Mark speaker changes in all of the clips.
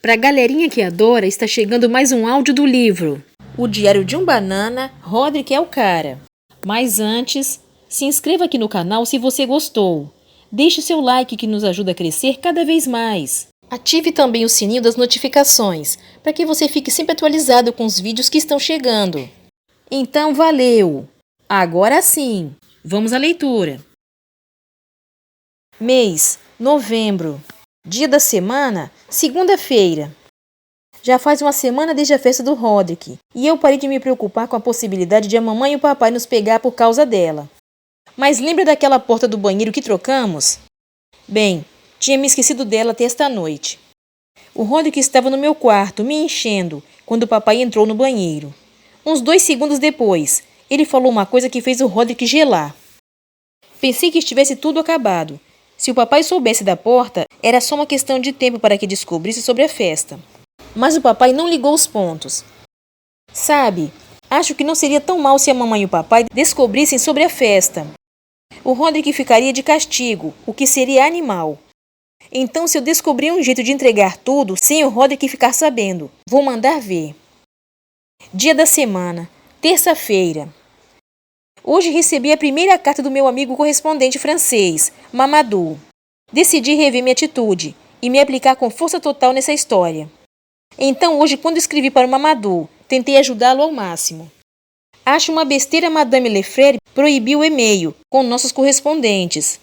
Speaker 1: Pra galerinha que adora, está chegando mais um áudio do livro O Diário de um Banana, Roderick é o cara. Mas antes, se inscreva aqui no canal se você gostou. Deixe seu like que nos ajuda a crescer cada vez mais. Ative também o sininho das notificações, para que você fique sempre atualizado com os vídeos que estão chegando. Então valeu! Agora sim, vamos à leitura. Mês, novembro. Dia da semana, segunda-feira. Já faz uma semana desde a festa do Roderick, e eu parei de me preocupar com a possibilidade de a mamãe e o papai nos pegar por causa dela. Mas lembra daquela porta do banheiro que trocamos? Bem, tinha me esquecido dela até esta noite. O Roderick estava no meu quarto, me enchendo, quando o papai entrou no banheiro. Uns 2 segundos depois, ele falou uma coisa que fez o Roderick gelar. Pensei que estivesse tudo acabado. Se o papai soubesse da porta, era só uma questão de tempo para que descobrisse sobre a festa. Mas o papai não ligou os pontos. Sabe, acho que não seria tão mal se a mamãe e o papai descobrissem sobre a festa. O Roderick ficaria de castigo, o que seria animal. Então, se eu descobrir um jeito de entregar tudo sem o Roderick ficar sabendo, vou mandar ver. Dia da semana, terça-feira. Hoje recebi a primeira carta do meu amigo correspondente francês, Mamadou. Decidi rever minha atitude e me aplicar com força total nessa história. Então, hoje, quando escrevi para o Mamadou, tentei ajudá-lo ao máximo. Acho uma besteira Madame Lefrère proibir o e-mail com nossos correspondentes.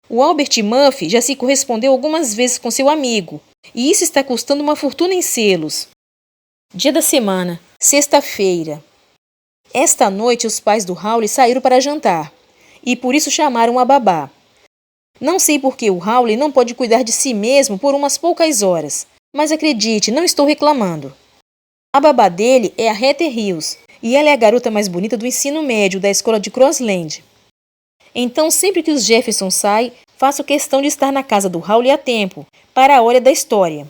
Speaker 1: O Albert Murphy já se correspondeu algumas vezes com seu amigo, e isso está custando uma fortuna em selos. Dia da semana, sexta-feira. Esta noite os pais do Hawley saíram para jantar, e por isso chamaram a babá. Não sei por que o Hawley não pode cuidar de si mesmo por umas poucas horas, mas acredite, não estou reclamando. A babá dele é a Heather Hills, e ela é a garota mais bonita do ensino médio da escola de Crossland. Então, sempre que os Jefferson saem, faço questão de estar na casa do Hawley a tempo, para a hora da história.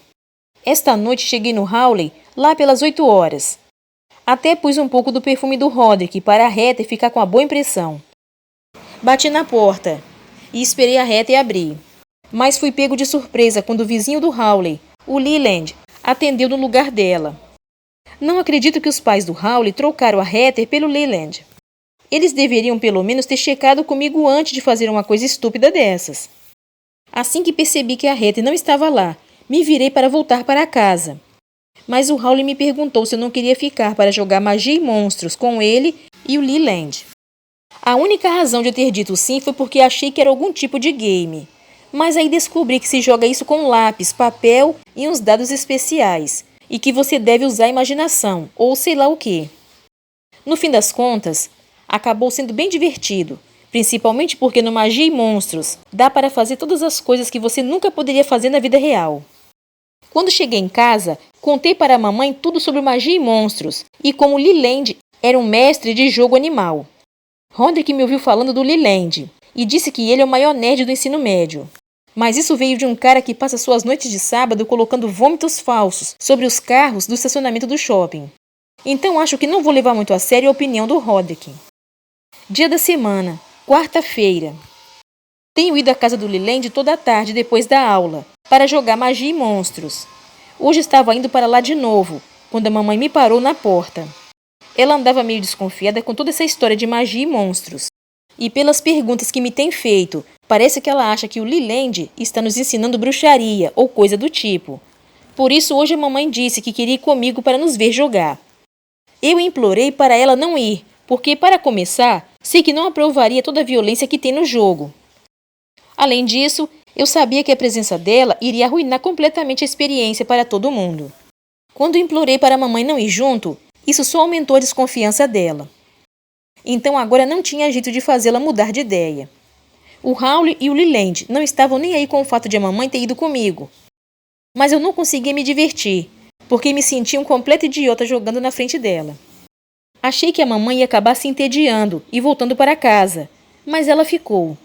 Speaker 1: Esta noite cheguei no Hawley lá pelas 8 horas. Até pus um pouco do perfume do Roderick para a Heather ficar com a boa impressão. Bati na porta e esperei a Heather abrir. Mas fui pego de surpresa quando o vizinho do Hawley, o Leland, atendeu no lugar dela. Não acredito que os pais do Hawley trocaram a Heather pelo Leland. Eles deveriam pelo menos ter checado comigo antes de fazer uma coisa estúpida dessas. Assim que percebi que a Heather não estava lá, me virei para voltar para casa. Mas o Hawley me perguntou se eu não queria ficar para jogar Magia e Monstros com ele e o Leland. A única razão de eu ter dito sim foi porque achei que era algum tipo de game. Mas aí descobri que se joga isso com lápis, papel e uns dados especiais, e que você deve usar a imaginação, ou sei lá o quê. No fim das contas, acabou sendo bem divertido, principalmente porque no Magia e Monstros dá para fazer todas as coisas que você nunca poderia fazer na vida real. Quando cheguei em casa, contei para a mamãe tudo sobre Magia e Monstros e como Leland era um mestre de jogo animal. Roderick me ouviu falando do Leland e disse que ele é o maior nerd do ensino médio. Mas isso veio de um cara que passa suas noites de sábado colocando vômitos falsos sobre os carros do estacionamento do shopping. Então acho que não vou levar muito a sério a opinião do Roderick. Dia da semana, quarta-feira. Tenho ido à casa do Leland toda a tarde depois da aula, para jogar Magia e Monstros. Hoje estava indo para lá de novo, quando a mamãe me parou na porta. Ela andava meio desconfiada com toda essa história de Magia e Monstros. E pelas perguntas que me tem feito, parece que ela acha que o Leland está nos ensinando bruxaria ou coisa do tipo. Por isso hoje a mamãe disse que queria ir comigo para nos ver jogar. Eu implorei para ela não ir, porque para começar, sei que não aprovaria toda a violência que tem no jogo. Além disso, eu sabia que a presença dela iria arruinar completamente a experiência para todo mundo. Quando implorei para a mamãe não ir junto, isso só aumentou a desconfiança dela. Então agora não tinha jeito de fazê-la mudar de ideia. O Hawley e o Leland não estavam nem aí com o fato de a mamãe ter ido comigo. Mas eu não conseguia me divertir, porque me sentia um completo idiota jogando na frente dela. Achei que a mamãe ia acabar se entediando e voltando para casa, mas ela ficou.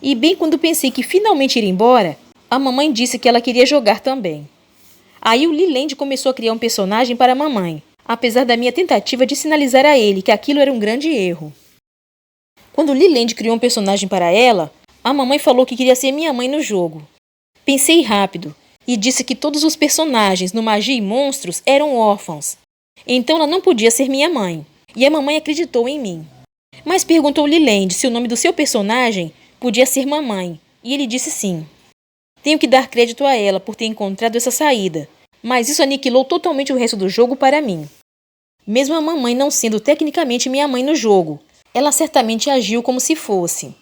Speaker 1: E bem quando pensei que finalmente ir embora, a mamãe disse que ela queria jogar também. Aí o Leland começou a criar um personagem para a mamãe, apesar da minha tentativa de sinalizar a ele que aquilo era um grande erro. Quando o Leland criou um personagem para ela, a mamãe falou que queria ser minha mãe no jogo. Pensei rápido e disse que todos os personagens no Magia e Monstros eram órfãos. Então ela não podia ser minha mãe, e a mamãe acreditou em mim. Mas perguntou Liland se o nome do seu personagem podia ser mamãe, e ele disse sim. Tenho que dar crédito a ela por ter encontrado essa saída, mas isso aniquilou totalmente o resto do jogo para mim. Mesmo a mamãe não sendo tecnicamente minha mãe no jogo, ela certamente agiu como se fosse.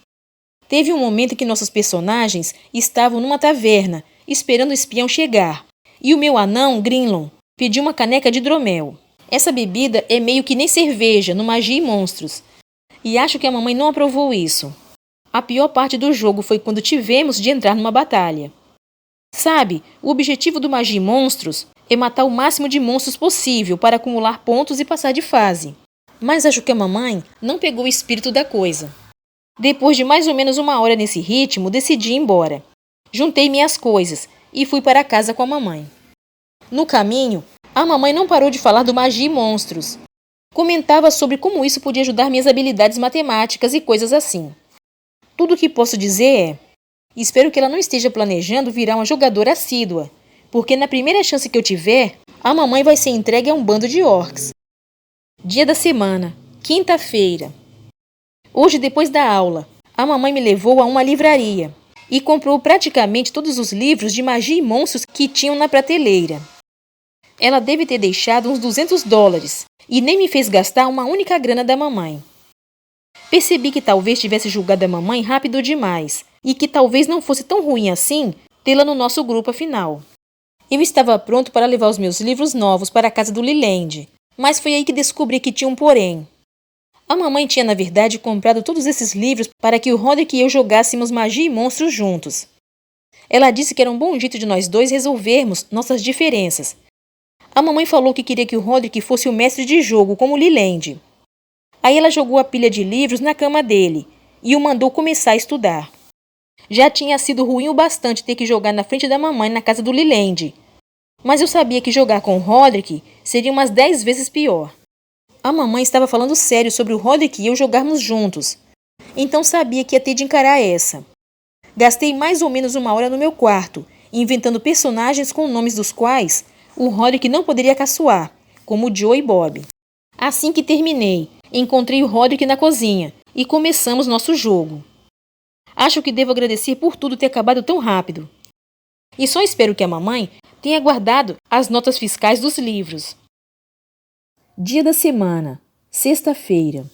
Speaker 1: Teve um momento em que nossos personagens estavam numa taverna, esperando o espião chegar, e o meu anão, Grinlon, pediu uma caneca de hidromel. Essa bebida é meio que nem cerveja no Magia e Monstros, e acho que a mamãe não aprovou isso. A pior parte do jogo foi quando tivemos de entrar numa batalha. Sabe, o objetivo do Magia e Monstros é matar o máximo de monstros possível para acumular pontos e passar de fase. Mas acho que a mamãe não pegou o espírito da coisa. Depois de mais ou menos 1 hora nesse ritmo, decidi ir embora. Juntei minhas coisas e fui para casa com a mamãe. No caminho, a mamãe não parou de falar do Magia e Monstros. Comentava sobre como isso podia ajudar minhas habilidades matemáticas e coisas assim. Tudo o que posso dizer é: espero que ela não esteja planejando virar uma jogadora assídua, porque na primeira chance que eu tiver, a mamãe vai ser entregue a um bando de orcs. Dia da semana, quinta-feira. Hoje, depois da aula, a mamãe me levou a uma livraria e comprou praticamente todos os livros de Magia e Monstros que tinham na prateleira. Ela deve ter deixado uns $200 e nem me fez gastar uma única grana da mamãe. Percebi que talvez tivesse julgado a mamãe rápido demais e que talvez não fosse tão ruim assim tê-la no nosso grupo afinal. Eu estava pronto para levar os meus livros novos para a casa do Liland, mas foi aí que descobri que tinha um porém. A mamãe tinha, na verdade, comprado todos esses livros para que o Roderick e eu jogássemos Magia e Monstros juntos. Ela disse que era um bom jeito de nós dois resolvermos nossas diferenças. A mamãe falou que queria que o Roderick fosse o mestre de jogo, como o Liland. Aí ela jogou a pilha de livros na cama dele e o mandou começar a estudar. Já tinha sido ruim o bastante ter que jogar na frente da mamãe na casa do Liland, mas eu sabia que jogar com o Roderick seria umas 10 vezes pior. A mamãe estava falando sério sobre o Roderick e eu jogarmos juntos, então sabia que ia ter de encarar essa. Gastei mais ou menos 1 hora no meu quarto, inventando personagens com nomes dos quais o Roderick não poderia caçoar, como Joe e Bob. Assim que terminei, encontrei o Roderick na cozinha e começamos nosso jogo. Acho que devo agradecer por tudo ter acabado tão rápido. E só espero que a mamãe tenha guardado as notas fiscais dos livros. Dia da semana, sexta-feira.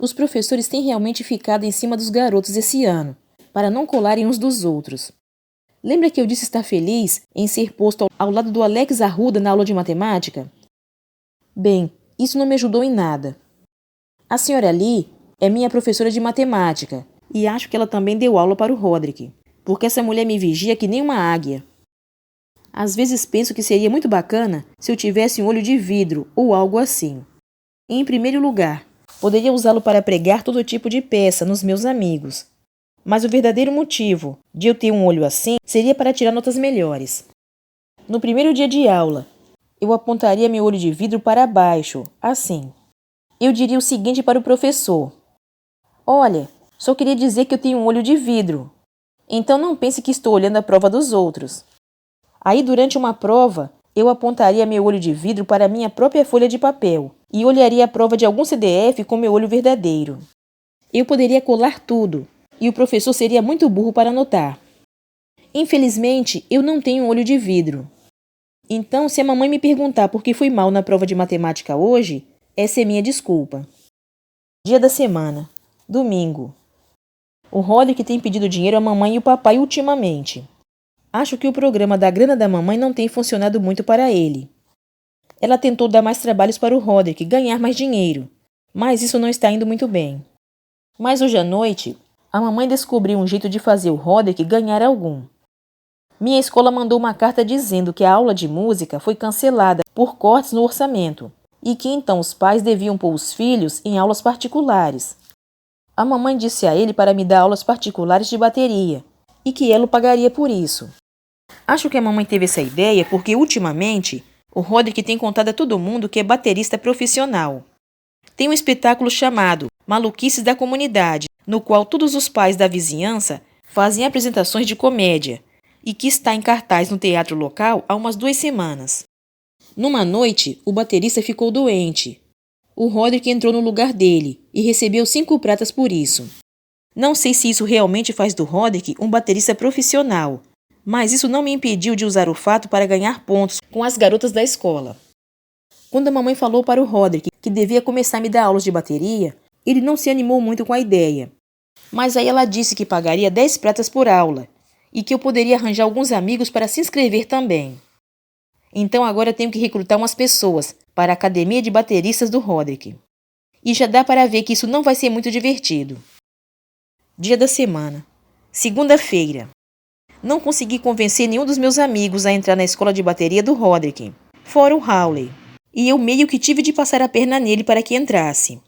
Speaker 1: Os professores têm realmente ficado em cima dos garotos esse ano, para não colarem uns dos outros. Lembra que eu disse estar feliz em ser posto ao lado do Alex Arruda na aula de matemática? Bem, isso não me ajudou em nada. A senhora Lee é minha professora de matemática e acho que ela também deu aula para o Roderick, porque essa mulher me vigia que nem uma águia. Às vezes penso que seria muito bacana se eu tivesse um olho de vidro ou algo assim. Em primeiro lugar, poderia usá-lo para pregar todo tipo de peça nos meus amigos. Mas o verdadeiro motivo de eu ter um olho assim seria para tirar notas melhores. No primeiro dia de aula, eu apontaria meu olho de vidro para baixo, assim. Eu diria o seguinte para o professor: olha, só queria dizer que eu tenho um olho de vidro. Então não pense que estou olhando a prova dos outros. Aí, durante uma prova, eu apontaria meu olho de vidro para minha própria folha de papel e olharia a prova de algum CDF com meu olho verdadeiro. Eu poderia colar tudo, e o professor seria muito burro para notar. Infelizmente, eu não tenho um olho de vidro. Então, se a mamãe me perguntar por que fui mal na prova de matemática hoje, essa é minha desculpa. Dia da semana, domingo. O Roderick tem pedido dinheiro à mamãe e o papai ultimamente. Acho que o programa da grana da mamãe não tem funcionado muito para ele. Ela tentou dar mais trabalhos para o Roderick ganhar mais dinheiro, mas isso não está indo muito bem. Mas hoje à noite, a mamãe descobriu um jeito de fazer o Roderick ganhar algum. Minha escola mandou uma carta dizendo que a aula de música foi cancelada por cortes no orçamento e que então os pais deviam pôr os filhos em aulas particulares. A mamãe disse a ele para me dar aulas particulares de bateria e que ela o pagaria por isso. Acho que a mamãe teve essa ideia porque, ultimamente, o Roderick tem contado a todo mundo que é baterista profissional. Tem um espetáculo chamado Maluquices da Comunidade, no qual todos os pais da vizinhança fazem apresentações de comédia, e que está em cartaz no teatro local há umas 2 semanas. Numa noite, o baterista ficou doente. O Roderick entrou no lugar dele e recebeu 5 pratas por isso. Não sei se isso realmente faz do Roderick um baterista profissional, mas isso não me impediu de usar o fato para ganhar pontos com as garotas da escola. Quando a mamãe falou para o Roderick que devia começar a me dar aulas de bateria, ele não se animou muito com a ideia. Mas aí ela disse que pagaria 10 pratas por aula e que eu poderia arranjar alguns amigos para se inscrever também. Então agora tenho que recrutar umas pessoas para a academia de bateristas do Roderick. E já dá para ver que isso não vai ser muito divertido. Dia da semana. Segunda-feira. Não consegui convencer nenhum dos meus amigos a entrar na escola de bateria do Roderick, fora o Hawley. E eu meio que tive de passar a perna nele para que entrasse.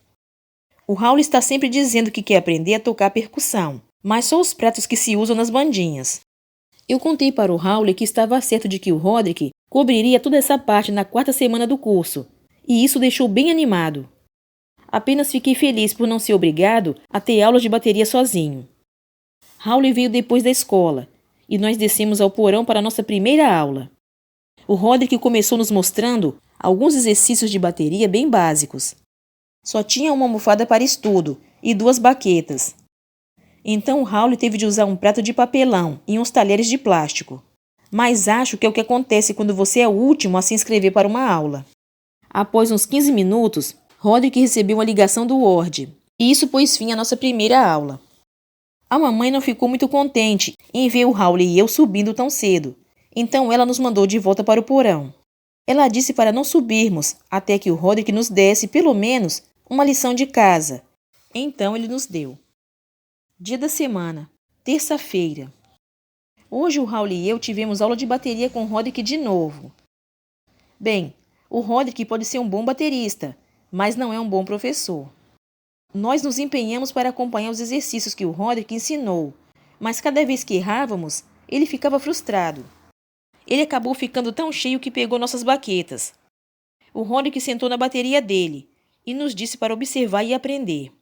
Speaker 1: O Hawley está sempre dizendo que quer aprender a tocar percussão, mas só os pratos que se usam nas bandinhas. Eu contei para o Hawley que estava certo de que o Roderick cobriria toda essa parte na 4ª semana do curso, e isso deixou bem animado. Apenas fiquei feliz por não ser obrigado a ter aulas de bateria sozinho. Hawley veio depois da escola, e nós descemos ao porão para a nossa primeira aula. O Roderick começou nos mostrando alguns exercícios de bateria bem básicos. Só tinha uma almofada para estudo e 2 baquetas. Então o Hawley teve de usar um prato de papelão e uns talheres de plástico. Mas acho que é o que acontece quando você é o último a se inscrever para uma aula. Após uns 15 minutos, Roderick recebeu uma ligação do Word, e isso pôs fim à nossa primeira aula. A mamãe não ficou muito contente em ver o Hawley e eu subindo tão cedo, então ela nos mandou de volta para o porão. Ela disse para não subirmos até que o Roderick nos desse, pelo menos, uma lição de casa. Então ele nos deu. Dia da semana. Terça-feira. Hoje o Hawley e eu tivemos aula de bateria com o Roderick de novo. Bem, o Roderick pode ser um bom baterista, mas não é um bom professor. Nós nos empenhamos para acompanhar os exercícios que o Roderick ensinou, mas cada vez que errávamos, ele ficava frustrado. Ele acabou ficando tão cheio que pegou nossas baquetas. O Roderick sentou na bateria dele e nos disse para observar e aprender.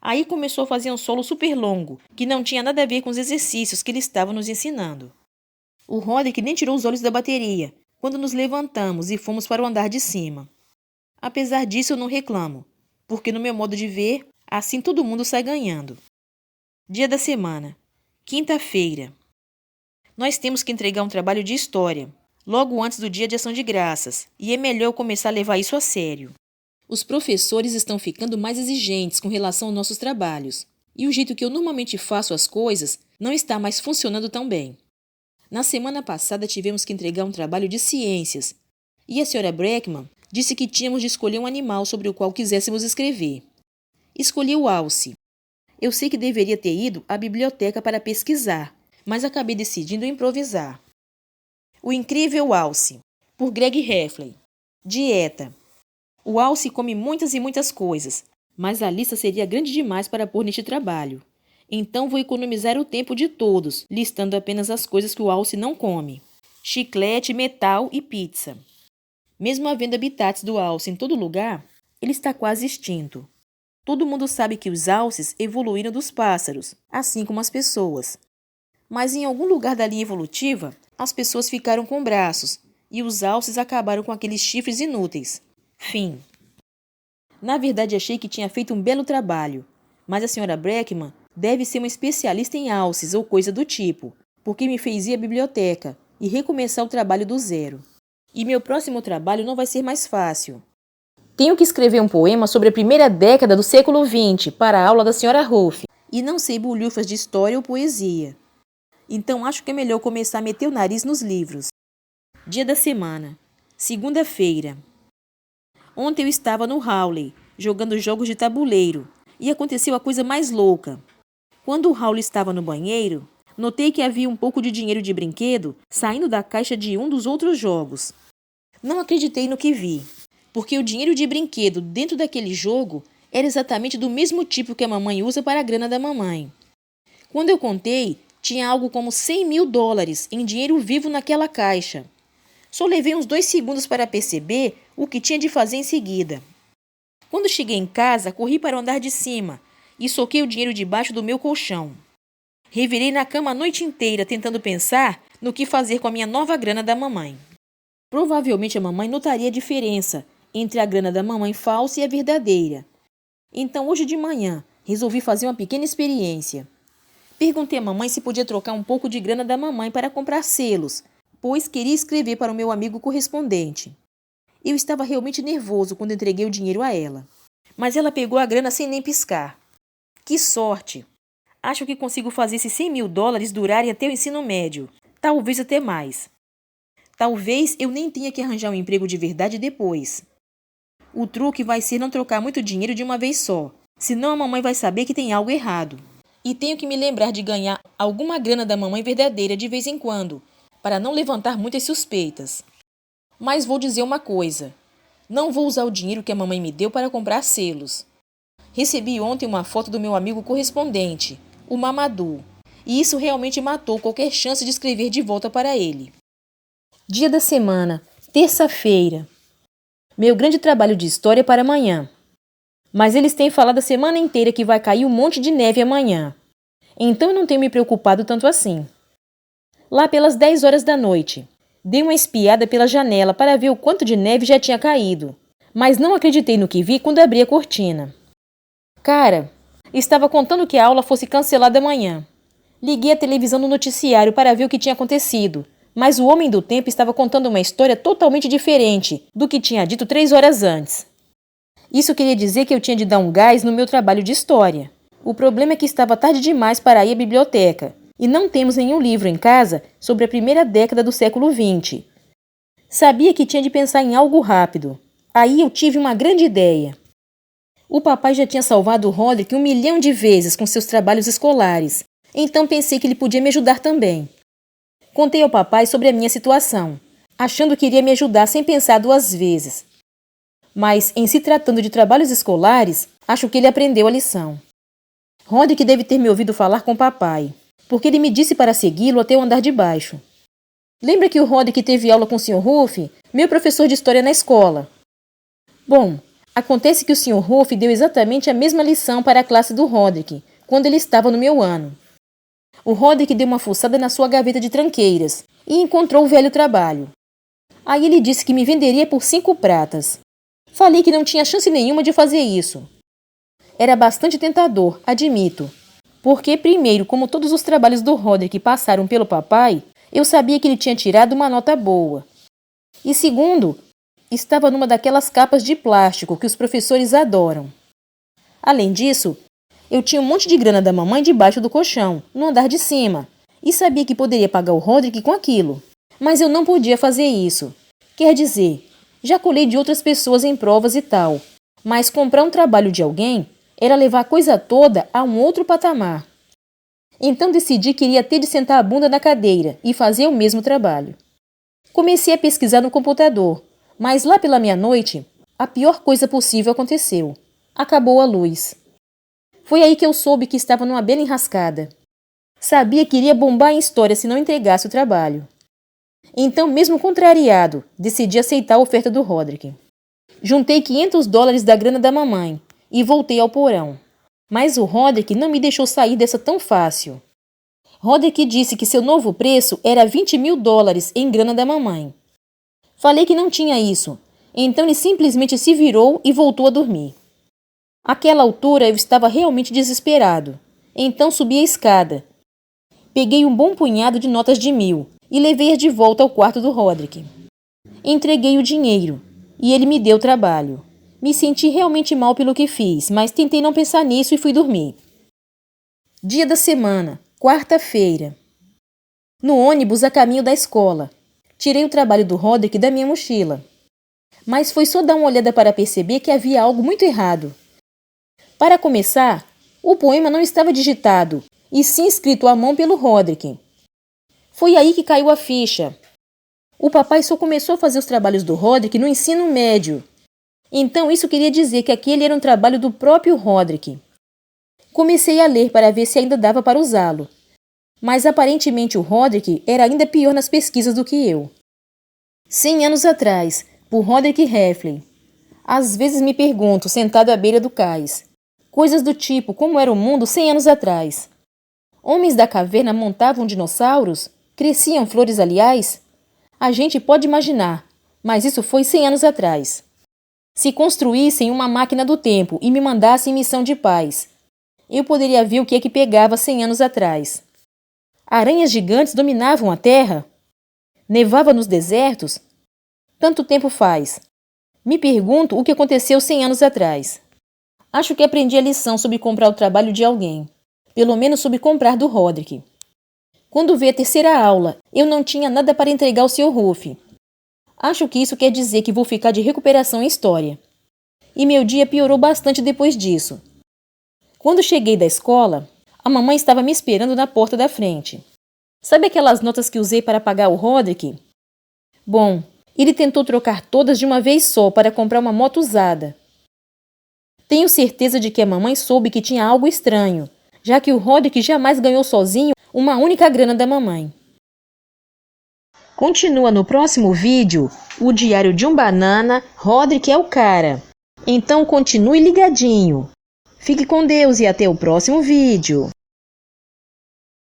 Speaker 1: Aí começou a fazer um solo super longo, que não tinha nada a ver com os exercícios que ele estava nos ensinando. O Roderick nem tirou os olhos da bateria quando nos levantamos e fomos para o andar de cima. Apesar disso, eu não reclamo, porque no meu modo de ver, assim todo mundo sai ganhando. Dia da semana. Quinta-feira. Nós temos que entregar um trabalho de história, logo antes do Dia de Ação de Graças, e é melhor eu começar a levar isso a sério. Os professores estão ficando mais exigentes com relação aos nossos trabalhos, e o jeito que eu normalmente faço as coisas não está mais funcionando tão bem. Na semana passada tivemos que entregar um trabalho de ciências, e a senhora Breckman disse que tínhamos de escolher um animal sobre o qual quiséssemos escrever. Escolhi o alce. Eu sei que deveria ter ido à biblioteca para pesquisar, mas acabei decidindo improvisar. O Incrível Alce, por Greg Heffley. Dieta. O alce come muitas e muitas coisas, mas a lista seria grande demais para pôr neste trabalho. Então vou economizar o tempo de todos, listando apenas as coisas que o alce não come. Chiclete, metal e pizza. Mesmo havendo habitats do alce em todo lugar, ele está quase extinto. Todo mundo sabe que os alces evoluíram dos pássaros, assim como as pessoas. Mas em algum lugar da linha evolutiva, as pessoas ficaram com braços, e os alces acabaram com aqueles chifres inúteis. Fim. Na verdade, achei que tinha feito um belo trabalho, mas a senhora Breckman deve ser uma especialista em alces ou coisa do tipo, porque me fez ir à biblioteca e recomeçar o trabalho do zero. E meu próximo trabalho não vai ser mais fácil. Tenho que escrever um poema sobre a primeira década do século XX para a aula da senhora Ruff, e não sei bulhufas de história ou poesia. Então acho que é melhor começar a meter o nariz nos livros. Dia da semana. Segunda-feira. Ontem eu estava no Hawley, jogando jogos de tabuleiro, e aconteceu a coisa mais louca. Quando o Hawley estava no banheiro, notei que havia um pouco de dinheiro de brinquedo saindo da caixa de um dos outros jogos. Não acreditei no que vi, porque o dinheiro de brinquedo dentro daquele jogo era exatamente do mesmo tipo que a mamãe usa para a grana da mamãe. Quando eu contei, tinha algo como $100.000 em dinheiro vivo naquela caixa. Só levei uns 2 segundos para perceber o que tinha de fazer em seguida. Quando cheguei em casa, corri para o andar de cima e soquei o dinheiro debaixo do meu colchão. Revirei na cama a noite inteira tentando pensar no que fazer com a minha nova grana da mamãe. Provavelmente a mamãe notaria a diferença entre a grana da mamãe falsa e a verdadeira. Então, hoje de manhã, resolvi fazer uma pequena experiência. Perguntei à mamãe se podia trocar um pouco de grana da mamãe para comprar selos, pois queria escrever para o meu amigo correspondente. Eu estava realmente nervoso quando entreguei o dinheiro a ela. Mas ela pegou a grana sem nem piscar. Que sorte! Acho que consigo fazer esses $100.000 durarem até o ensino médio. Talvez até mais. Talvez eu nem tenha que arranjar um emprego de verdade depois. O truque vai ser não trocar muito dinheiro de uma vez só, senão a mamãe vai saber que tem algo errado. E tenho que me lembrar de ganhar alguma grana da mamãe verdadeira de vez em quando, para não levantar muitas suspeitas. Mas vou dizer uma coisa. Não vou usar o dinheiro que a mamãe me deu para comprar selos. Recebi ontem uma foto do meu amigo correspondente, o Mamadou, e isso realmente matou qualquer chance de escrever de volta para ele. Dia da semana, terça-feira. Meu grande trabalho de história é para amanhã. Mas eles têm falado a semana inteira que vai cair um monte de neve amanhã. Então eu não tenho me preocupado tanto assim. Lá pelas 10 horas da noite, dei uma espiada pela janela para ver o quanto de neve já tinha caído, mas não acreditei no que vi quando abri a cortina. Cara, estava contando que a aula fosse cancelada amanhã. Liguei a televisão no noticiário para ver o que tinha acontecido, mas o homem do tempo estava contando uma história totalmente diferente do que tinha dito 3 horas antes. Isso queria dizer que eu tinha de dar um gás no meu trabalho de história. O problema é que estava tarde demais para ir à biblioteca, e não temos nenhum livro em casa sobre a primeira década do século XX. Sabia que tinha de pensar em algo rápido. Aí eu tive uma grande ideia. O papai já tinha salvado o Roderick 1 milhão de vezes com seus trabalhos escolares, então pensei que ele podia me ajudar também. Contei ao papai sobre a minha situação, achando que iria me ajudar sem pensar 2 vezes. Mas, em se tratando de trabalhos escolares, acho que ele aprendeu a lição. Roderick deve ter me ouvido falar com o papai, porque ele me disse para segui-lo até o andar de baixo. Lembra que o Roderick teve aula com o Sr. Ruff, meu professor de história na escola? Bom, acontece que o Sr. Ruff deu exatamente a mesma lição para a classe do Roderick, quando ele estava no meu ano. O Roderick deu uma fuçada na sua gaveta de tranqueiras e encontrou o velho trabalho. Aí ele disse que me venderia por 5 pratas. Falei que não tinha chance nenhuma de fazer isso. Era bastante tentador, admito. Porque, primeiro, como todos os trabalhos do Roderick passaram pelo papai, eu sabia que ele tinha tirado uma nota boa. E segundo, estava numa daquelas capas de plástico que os professores adoram. Além disso, eu tinha um monte de grana da mamãe debaixo do colchão, no andar de cima, e sabia que poderia pagar o Roderick com aquilo. Mas eu não podia fazer isso. Quer dizer, já colhei de outras pessoas em provas e tal, mas comprar um trabalho de alguém era levar a coisa toda a um outro patamar. Então decidi que iria ter de sentar a bunda na cadeira e fazer o mesmo trabalho. Comecei a pesquisar no computador, mas lá pela meia-noite, a pior coisa possível aconteceu. Acabou a luz. Foi aí que eu soube que estava numa bela enrascada. Sabia que iria bombar em história se não entregasse o trabalho. Então, mesmo contrariado, decidi aceitar a oferta do Roderick. Juntei $500 da grana da mamãe e voltei ao porão. Mas o Roderick não me deixou sair dessa tão fácil. Roderick disse que seu novo preço era $20.000 em grana da mamãe. Falei que não tinha isso, então ele simplesmente se virou e voltou a dormir. Àquela altura eu estava realmente desesperado, então subi a escada. Peguei um bom punhado de notas de 1.000 e levei-as de volta ao quarto do Roderick. Entreguei o dinheiro e ele me deu trabalho. Me senti realmente mal pelo que fiz, mas tentei não pensar nisso e fui dormir. Dia da semana, quarta-feira. No ônibus a caminho da escola. Tirei o trabalho do Roderick da minha mochila. Mas foi só dar uma olhada para perceber que havia algo muito errado. Para começar, o poema não estava digitado, e sim escrito à mão pelo Roderick. Foi aí que caiu a ficha. O papai só começou a fazer os trabalhos do Roderick no ensino médio. Então isso queria dizer que aquele era um trabalho do próprio Roderick. Comecei a ler para ver se ainda dava para usá-lo. Mas aparentemente o Roderick era ainda pior nas pesquisas do que eu. 100 anos atrás, por Roderick Heffley. Às vezes me pergunto, sentado à beira do cais. Coisas do tipo, como era o mundo 100 anos atrás? Homens da caverna montavam dinossauros? Cresciam flores, aliás? A gente pode imaginar, mas isso foi 100 anos atrás. Se construíssem uma máquina do tempo e me mandassem em missão de paz, eu poderia ver o que é que pegava 100 anos atrás. Aranhas gigantes dominavam a Terra? Nevava nos desertos? Tanto tempo faz. Me pergunto o que aconteceu 100 anos atrás. Acho que aprendi a lição sobre comprar o trabalho de alguém. Pelo menos sobre comprar do Roderick. Quando veio a terceira aula, eu não tinha nada para entregar ao Sr. Ruff. Acho que isso quer dizer que vou ficar de recuperação em história. E meu dia piorou bastante depois disso. Quando cheguei da escola, a mamãe estava me esperando na porta da frente. Sabe aquelas notas que usei para pagar o Roderick? Bom, ele tentou trocar todas de uma vez só para comprar uma moto usada. Tenho certeza de que a mamãe soube que tinha algo estranho, já que o Roderick jamais ganhou sozinho uma única grana da mamãe. Continua no próximo vídeo, o Diário de um Banana, Roderick é o cara. Então continue ligadinho. Fique com Deus e até o próximo vídeo.